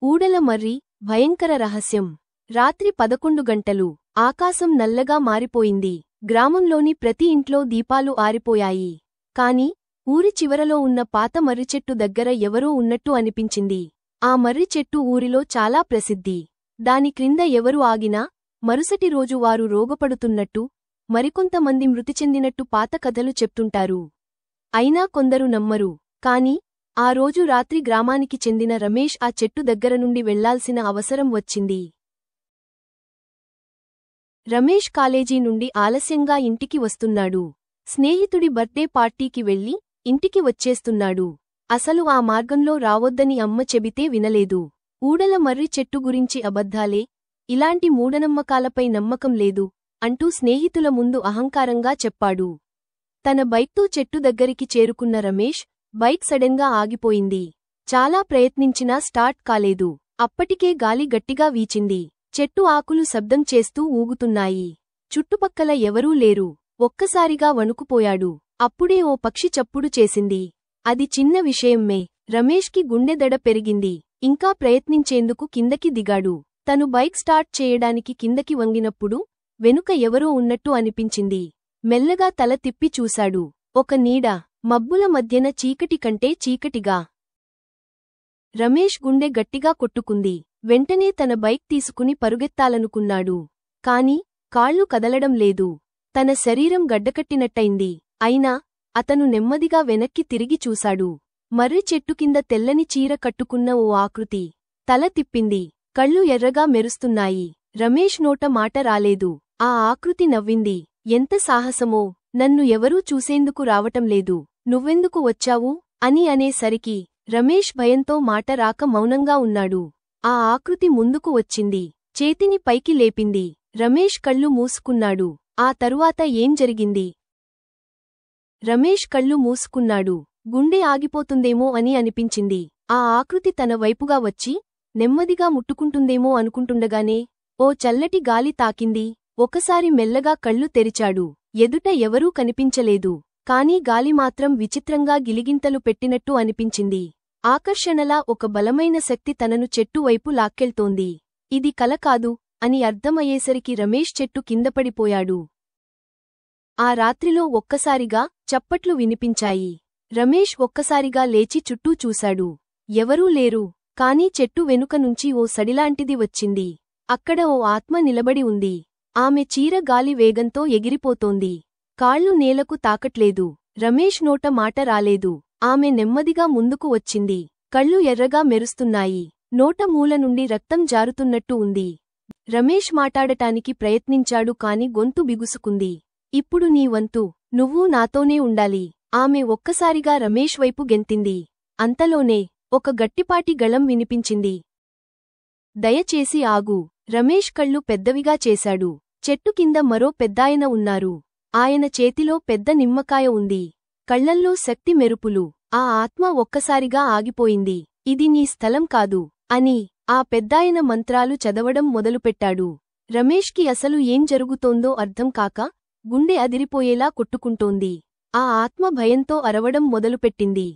ఊడల మర్రి భయంకర రహస్యం. రాత్రి 11 గంటలు. ఆకాశం నల్లగా మారిపోయింది. గ్రామంలోని ప్రతి ఇంట్లో దీపాలు ఆరిపోయాయి. కాని ఊరి చివరలో ఉన్న పాత మర్రిచెట్టు దగ్గర ఎవరో ఉన్నట్టు అనిపించింది. ఆ మర్రిచెట్టు ఊరిలో చాలా ప్రసిద్ధి. దాని క్రింద ఎవరు ఆగినా మరుసటి రోజు వారు రోగపడుతున్నట్టు, మరికొంతమంది మృతి చెందినట్టు పాత కథలు చెప్తుంటారు. అయినా కొందరు నమ్మరు. కాని ఆ రోజు రాత్రి గ్రామానికి చెందిన రమేష్ ఆ చెట్టు దగ్గర నుండి వెళ్లాల్సిన అవసరం వచ్చింది. రమేష్ కాలేజీ నుండి ఆలస్యంగా ఇంటికి వస్తున్నాడు. స్నేహితుడి బర్త్డే పార్టీకి వెళ్లి ఇంటికి వచ్చేస్తున్నాడు. అసలు ఆ మార్గంలో రావొద్దని అమ్మ చెబితే వినలేదు. ఊడల మర్రి చెట్టు గురించి అబద్ధాలే, ఇలాంటి మూఢనమ్మకాలపై నమ్మకం లేదు అంటూ స్నేహితుల ముందు అహంకారంగా చెప్పాడు. తన బైక్తో చెట్టు దగ్గరికి చేరుకున్న రమేష్ బైక్ సడెన్గా ఆగిపోయింది. చాలా ప్రయత్నించినా స్టార్ట్ కాలేదు. అప్పటికే గాలి గట్టిగా వీచింది. చెట్టు ఆకులు శబ్దం చేస్తూ ఊగుతున్నాయి. చుట్టుపక్కల ఎవరూ లేరు. ఒక్కసారిగా వణుకుపోయాడు. అప్పుడే ఓ పక్షి చప్పుడు చేసింది. అది చిన్న విషయమ్మే. రమేష్కి గుండెదడ పెరిగింది. ఇంకా ప్రయత్నించేందుకు కిందకి దిగాడు. తను బైక్ స్టార్ట్ చేయడానికి కిందకి వంగినప్పుడు వెనుక ఎవరో ఉన్నట్టు అనిపించింది. మెల్లగా తల తిప్పి చూశాడు. ఒక నీడ, మబ్బుల మధ్యన చీకటి కంటే చీకటిగా. రమేష్ గుండె గట్టిగా కొట్టుకుంది. వెంటనే తన బైక్ తీసుకుని పరుగెత్తాలనుకున్నాడు. కాని కాళ్ళు కదలడం లేదు. తన శరీరం గడ్డకట్టినట్టయింది. అయినా అతను నెమ్మదిగా వెనక్కి తిరిగి చూశాడు. మర్రి చెట్టు కింద తెల్లని చీర కట్టుకున్న ఓ ఆకృతి. తల తిప్పింది. కళ్ళు ఎర్రగా మెరుస్తున్నాయి. రమేష్ నోట మాట రాలేదు. ఆ ఆకృతి నవ్వింది. ఎంత సాహసమో! నన్ను ఎవరూ చూసేందుకు రావటంలేదు. నువ్వెందుకు వచ్చావు అని అనేసరికి రమేష్ భయంతో మాట రాక మౌనంగా ఉన్నాడు. ఆ ఆకృతి ముందుకు వచ్చింది. చేతిని పైకి లేపింది. రమేష్ కళ్ళు మూసుకున్నాడు. ఆ తరువాత ఏం జరిగింది? రమేష్ కళ్ళు మూసుకున్నాడు. గుండె ఆగిపోతుందేమో అని అనిపించింది. ఆ ఆకృతి తన వైపుగా వచ్చి నెమ్మదిగా ముట్టుకుంటుందేమో అనుకుంటుండగానే ఓ చల్లటి గాలి తాకింది. ఒకసారి మెల్లగా కళ్ళు తెరిచాడు. ఎదుట ఎవరూ కనిపించలేదు. కానీ గాలి మాత్రం విచిత్రంగా గిలిగింతలు పెట్టినట్టు అనిపించింది. ఆకర్షణలా ఒక బలమైన శక్తి తనను చెట్టు వైపు లాక్కెళ్తోంది. ఇది కల కాదు అని అర్థమయ్యేసరికి రమేష్ చెట్టు కిందపడిపోయాడు. ఆ రాత్రిలో ఒక్కసారిగా చప్పట్లు వినిపించాయి. రమేష్ ఒక్కసారిగా లేచి చుట్టూ చూశాడు. ఎవరూ లేరు. కానీ చెట్టు వెనుక నుంచి ఓ సడిలాంటిది వచ్చింది. అక్కడ ఓ ఆత్మ నిలబడి ఉంది. ఆమె చీర గాలి వేగంతో ఎగిరిపోతోంది. కాళ్ళు నేలకు తాకట్లేదు. రమేష్ నోట మాట రాలేదు. ఆమె నెమ్మదిగా ముందుకు వచ్చింది. కళ్ళు ఎర్రగా మెరుస్తున్నాయి. నోట మూల నుండి రక్తం జారుతున్నట్టు ఉంది. రమేష్ మాటాడటానికి ప్రయత్నించాడు కాని గొంతు బిగుసుకుంది. ఇప్పుడు నీ వంతు. నువ్వూ నాతోనే ఉండాలి. ఆమె ఒక్కసారిగా రమేష్ వైపు గెంతింది. అంతలోనే ఒక గట్టిపాటి గళం వినిపించింది. దయచేసి ఆగు. రమేష్ కళ్ళు పెద్దవిగా చేశాడు. చెట్టు కింద మరో పెద్దాయన ఉన్నారు. ఆయన చేతిలో పెద్ద నిమ్మకాయ ఉంది. కళ్లల్లో శక్తి మెరుపులు. ఆ ఆత్మ ఒక్కసారిగా ఆగిపోయింది. ఇది నీ స్థలం కాదు అని ఆ పెద్దాయన మంత్రాలు చదవడం మొదలుపెట్టాడు. రమేష్కి అసలు ఏం జరుగుతోందో అర్థం కాక గుండె అదిరిపోయేలా కొట్టుకుంటోంది. ఆ ఆత్మ భయంతో అరవడం మొదలుపెట్టింది.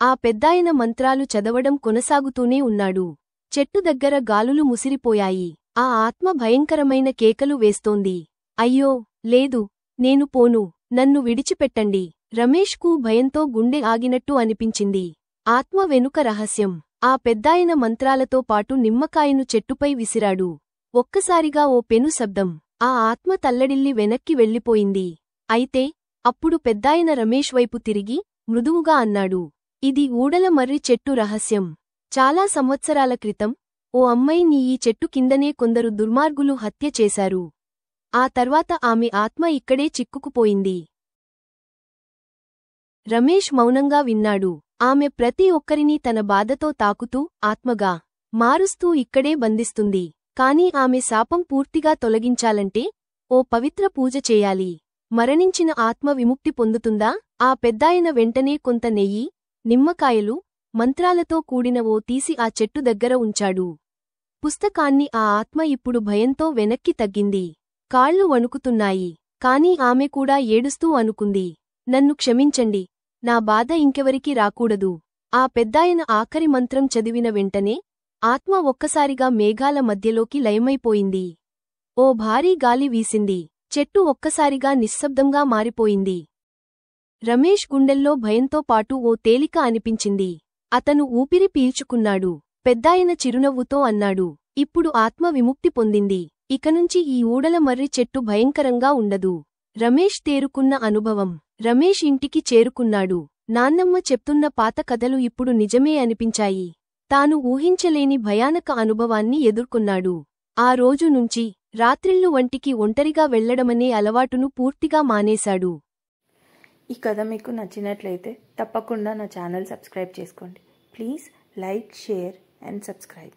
ఆ పెద్దాయన మంత్రాలు చదవడం కొనసాగుతూనే ఉన్నాడు. చెట్టు దగ్గర గాలులు ముసిరిపోయాయి. ఆ ఆత్మ భయంకరమైన కేకలు వేస్తోంది. అయ్యో లేదు, నేను పోను, నన్ను విడిచిపెట్టండి. రమేష్కు భయంతో గుండె ఆగినట్టు అనిపించింది. ఆత్మ వెనుక రహస్యం. ఆ పెద్దాయన మంత్రాలతో పాటు నిమ్మకాయను చెట్టుపై విసిరాడు. ఒక్కసారిగా ఓ పెను శబ్దం. ఆ ఆత్మ తల్లడిల్లి వెనక్కి వెళ్ళిపోయింది. అయితే అప్పుడు పెద్దాయన రమేష్ వైపు తిరిగి మృదువుగా అన్నాడు. ఇది ఊడల మర్రి చెట్టు రహస్యం. చాలా సంవత్సరాల క్రితం ఓ అమ్మాయిని ఈ చెట్టు కిందనే కొందరు దుర్మార్గులు హత్య చేశారు. ఆ తర్వాత ఆమె ఆత్మ ఇక్కడే చిక్కుకుపోయింది. రమేష్ మౌనంగా విన్నాడు. ఆమె ప్రతి ఒక్కరినీ తన బాధతో తాకుతూ ఆత్మగా మారుస్తూ ఇక్కడే బంధిస్తుంది. కాని ఆమె శాపం పూర్తిగా తొలగించాలంటే ఓ పవిత్ర పూజ చేయాలి. మరణించిన ఆత్మ విముక్తి పొందుతుందా? ఆ పెద్దాయన వెంటనే కొంత నెయ్యి, నిమ్మకాయలు, మంత్రాలతో కూడిన ఓ తీసి ఆ చెట్టు దగ్గర ఉంచాడు. పుస్తకాన్ని ఆ ఆత్మ ఇప్పుడు భయంతో వెనక్కి తగ్గింది. కాళ్ళు వణుకుతున్నాయి. కాని ఆమె కూడా ఏడుస్తూ అనుకుంది. నన్ను క్షమించండి. నా బాధ ఇంకెవరికీ రాకూడదు. ఆ పెద్దాయన ఆఖరి మంత్రం చదివిన వెంటనే ఆత్మ ఒక్కసారిగా మేఘాల మధ్యలోకి లయమైపోయింది. ఓ భారీ గాలి వీసింది. చెట్టు ఒక్కసారిగా నిశ్శబ్దంగా మారిపోయింది. రమేష్ గుండెల్లో భయంతో పాటు ఓ తేలిక అనిపించింది. అతను ఊపిరి పీల్చుకున్నాడు. పెద్దాయన చిరునవ్వుతో అన్నాడు, ఇప్పుడు ఆత్మ విముక్తి పొందింది. ఇకనుంచి ఈ ఊడల మర్రి చెట్టు భయంకరంగా ఉండదు. రమేష్ తేరుకున్న అనుభవం. రమేష్ ఇంటికి చేరుకున్నాడు. నాన్నమ్మ చెప్తున్న పాత కథలు ఇప్పుడు నిజమే అనిపించాయి. తాను ఊహించలేని భయానక అనుభవాన్ని ఎదుర్కొన్నాడు. ఆ రోజు నుంచి రాత్రిళ్ళు వంటికి ఒంటరిగా వెళ్లడమనే అలవాటును పూర్తిగా మానేశాడు. ఈ కథ మీకు నచ్చినట్లయితే తప్పకుండా నా ఛానల్ సబ్స్క్రైబ్ చేసుకోండి. Please like, share and subscribe.